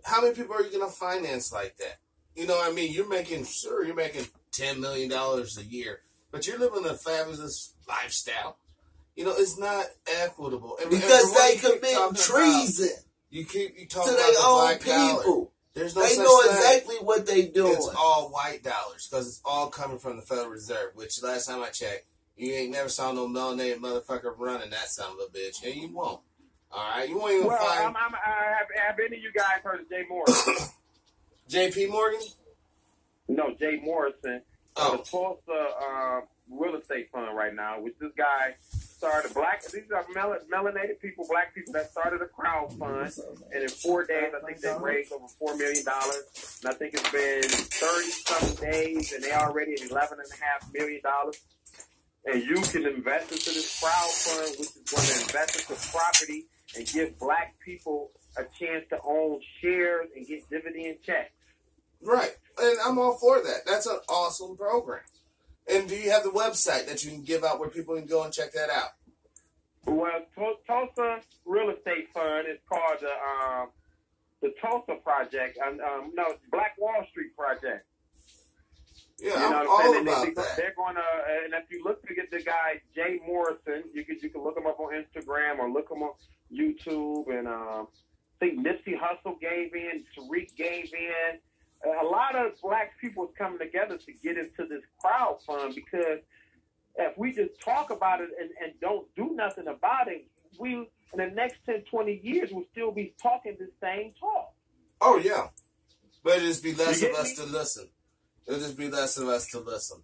How many people are you going to finance like that? You know what I mean? You're making $10 million a year, but you're living a fabulous lifestyle. You know, it's not equitable. Because they commit treason. You talk to about their the own black people. dollar. There's no they such know thing. exactly what they doing. It's all white dollars because it's all coming from the Federal Reserve, which last time I checked, you ain't never saw no melanated motherfucker running that son of a bitch, and you won't. All right, you won't even find. Have any of you guys heard of Jay Morrison? J.P. Morgan? No, Jay Morrison. Oh. The Tulsa real estate fund right now, which this guy started. These are melanated people, black people that started a crowd fund, and in 4 days, I think they raised over $4 million. And I think it's been 30-something days, and they already at $11.5 million. And you can invest into this crowd fund, which is going to invest into property and give black people a chance to own shares and get dividend checks. Right. And I'm all for that. That's an awesome program. And do you have the website that you can give out where people can go and check that out? Well, Tulsa Real Estate Fund is called the Tulsa Project. No, Black Wall Street Project. Yeah, you know I'm what I'm all saying? about that. They're going to, and if you look to get the guy Jay Morrison, you can look him up on Instagram or look him on YouTube. And I think Nipsey Hussle gave in, Tariq gave in. A lot of black people is coming together to get into this crowd fund because if we just talk about it and don't do nothing about it, we in the next 10, 20 years will still be talking the same talk. Oh, yeah. But it'll just be less of us to listen. It'll just be less of us to listen.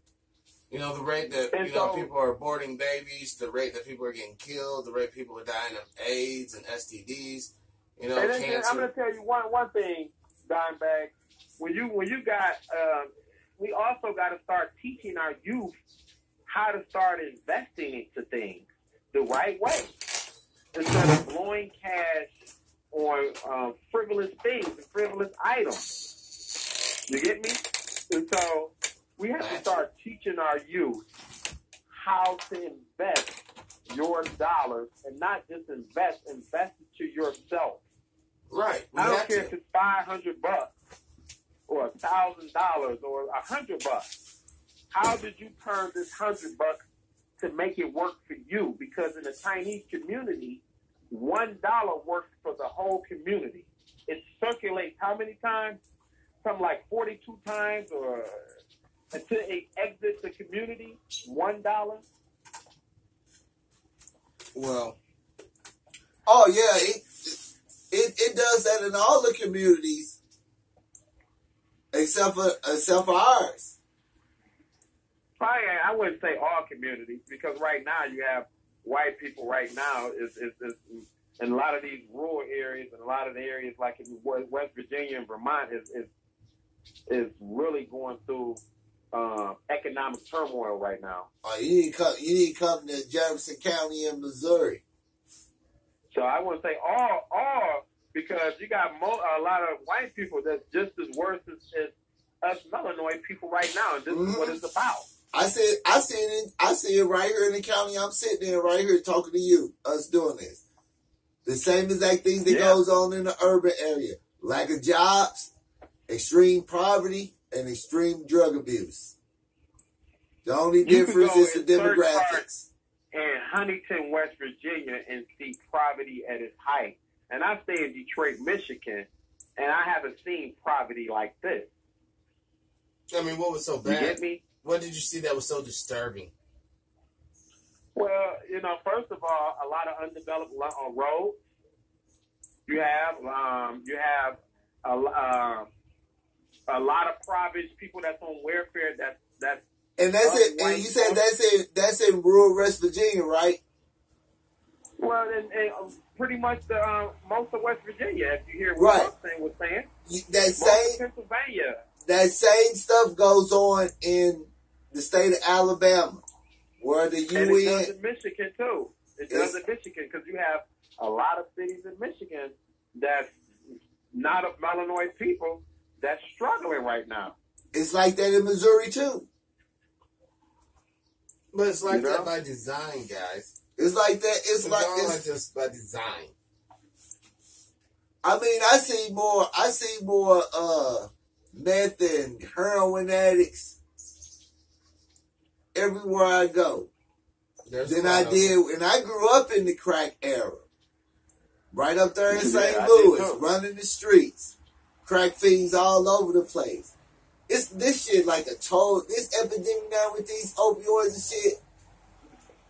You know, the rate that people are aborting babies, the rate that people are getting killed, the rate people are dying of AIDS and STDs, you know, cancer. I'm going to tell you one thing, Dimebag. When you got, we also got to start teaching our youth how to start investing into things the right way instead of blowing cash on frivolous things and frivolous items. You get me? And so We have to start teaching our youth how to invest your dollars and not just invest it to yourself. Right. I don't care if it's $500 or $1,000 or $100. How did you turn this $100 to make it work for you? Because in the Chinese community, $1 works for the whole community. It circulates how many times? Something like 42 times, or until it exits the community, $1. Well, oh yeah, it does that in all the communities, except for ours. Probably, I wouldn't say all communities, because right now you have white people. Right now is in a lot of these rural areas and a lot of the areas like in West Virginia and Vermont is really going through economic turmoil right now. You need to come to Jefferson County in Missouri. So I wouldn't say all, because you got a lot of white people that's just as worse as us Illinois people right now, and this is what it's about. I see it right here in the county I'm sitting in right here talking to you, us doing this. The same exact thing that goes on in the urban area. Lack of jobs, extreme poverty, and extreme drug abuse. The only difference is the demographics. In Huntington, West Virginia, and see poverty at its height. And I stay in Detroit, Michigan, and I haven't seen poverty like this. I mean, what was so bad? You get me? What did you see that was so disturbing? Well, first of all, a lot of undeveloped roads. You have a lot of private people that's on welfare. That's and that's it. And you said that's in rural West Virginia, right? Well, and pretty much most of West Virginia. If you hear what Roxanne was saying, most of Pennsylvania. That same stuff goes on in the state of Alabama, where the UN. And it does in Michigan too. It does in Michigan, because you have a lot of cities in Michigan that's not of Illinois people that's struggling right now. It's like that in Missouri too. But it's like that by design, guys. It's like that. It's like just by design. I mean, I see more meth and heroin addicts everywhere I go than I did when I grew up in the crack era. Right up there in St. Louis, running the streets, crack fiends all over the place. It's this shit like this epidemic now with these opioids and shit.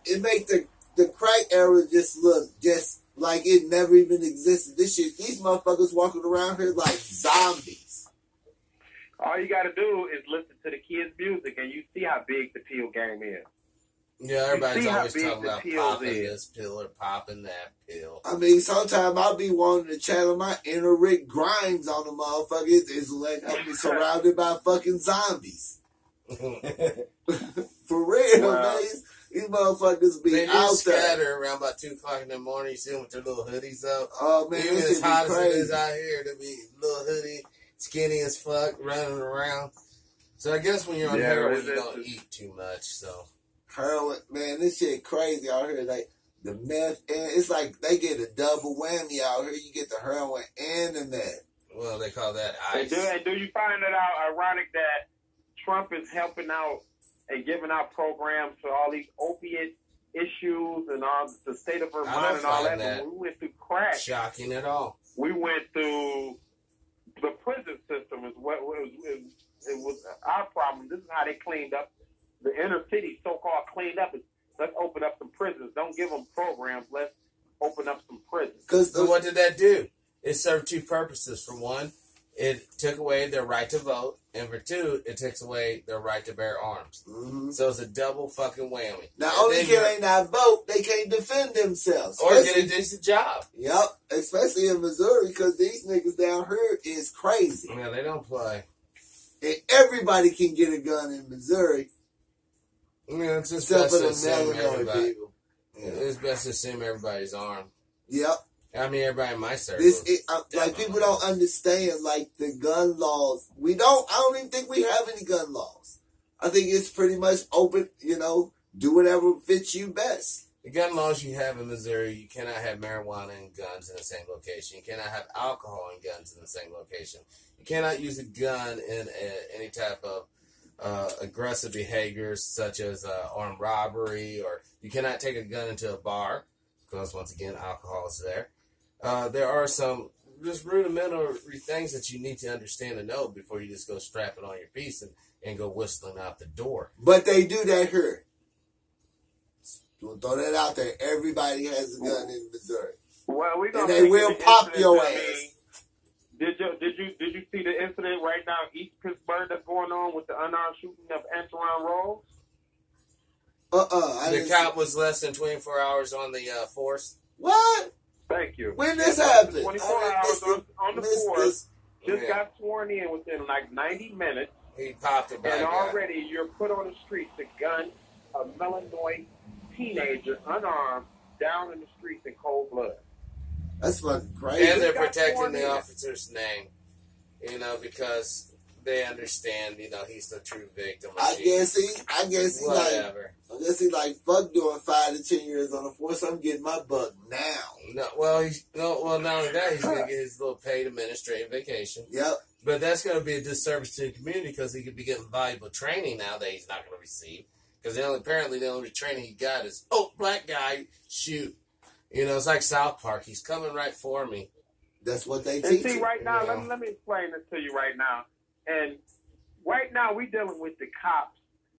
It make the crack era just look just like it never even existed. This shit, these motherfuckers walking around here like zombies. All you got to do is listen to the kids' music, and you see how big the pill game is. Yeah, everybody's always talking about popping this pill or popping that pill. I mean, sometimes I'll be wanting to channel my inner Rick Grimes on the motherfucker. It's like I'm surrounded by fucking zombies. For real, man. These motherfuckers be out there. Scatter around about 2 o'clock in the morning. You see them with their little hoodies up. Oh, man, even as hot as it is out here, to be little hoodie, skinny as fuck, running around. So I guess when you're on heroin, you don't eat too much, so. Heroin, man, this shit crazy out here. Like, the meth, and it's like they get a double whammy out here. You get the heroin and the meth. Well, they call that ice. And do you find it ironic that Trump is helping out and giving out programs for all these opiate issues and all the state of Vermont and all that? When we went through crack. Shocking at all. We went through the prison system. It was our problem. This is how they cleaned up the inner city, so-called cleaned up. Let's open up some prisons. Don't give them programs. Let's open up some prisons. So what did that do? It served 2 purposes. For one, it took away their right to vote. And for 2, it takes away their right to bear arms. Mm-hmm. So it's a double fucking whammy. Not only can they not vote, they can't defend themselves. Or get a decent job. Yep. Especially in Missouri, because these niggas down here is crazy. Yeah, they don't play. And everybody can get a gun in Missouri. Yeah, it's just best to assume everybody. People. Yeah. It's best to assume everybody's armed. Yep. I mean, everybody in my circle. Like, people don't understand, like, the gun laws. I don't even think we have any gun laws. I think it's pretty much open, do whatever fits you best. The gun laws you have in Missouri, you cannot have marijuana and guns in the same location. You cannot have alcohol and guns in the same location. You cannot use a gun in any type of aggressive behaviors such as armed robbery, or you cannot take a gun into a bar because, once again, alcohol is there. There are some just rudimentary things that you need to understand and know before you just go strap it on your piece and go whistling out the door. But they do that here. We'll throw that out there. Everybody has a gun in Missouri. Well, we gonna and they will pop your ass. Did you see the incident right now, East Pittsburgh, that's going on with the unarmed shooting of Antoine Rose? The cop was less than 24 hours on the force. What? Thank you. When this happened? 24 hours on the force. Just got sworn in within like 90 minutes. He popped it back. And already you're put on the streets, a gun, a Illinois teenager, unarmed, down in the streets in cold blood. That's fucking crazy. And they're protecting the officer's name, because they understand, he's the true victim. I guess he whatever. he like fuck doing 5 to 10 years on the force. I'm getting my buck now. Not only that, he's gonna get his little paid administrative vacation. Yep. But that's gonna be a disservice to the community because he could be getting valuable training now that he's not gonna receive. Because apparently the only training he got is, black guy, shoot. It's like South Park. He's coming right for me. That's what they teach. And see, right now, let me explain this to you right now. And right now, we're dealing with the cops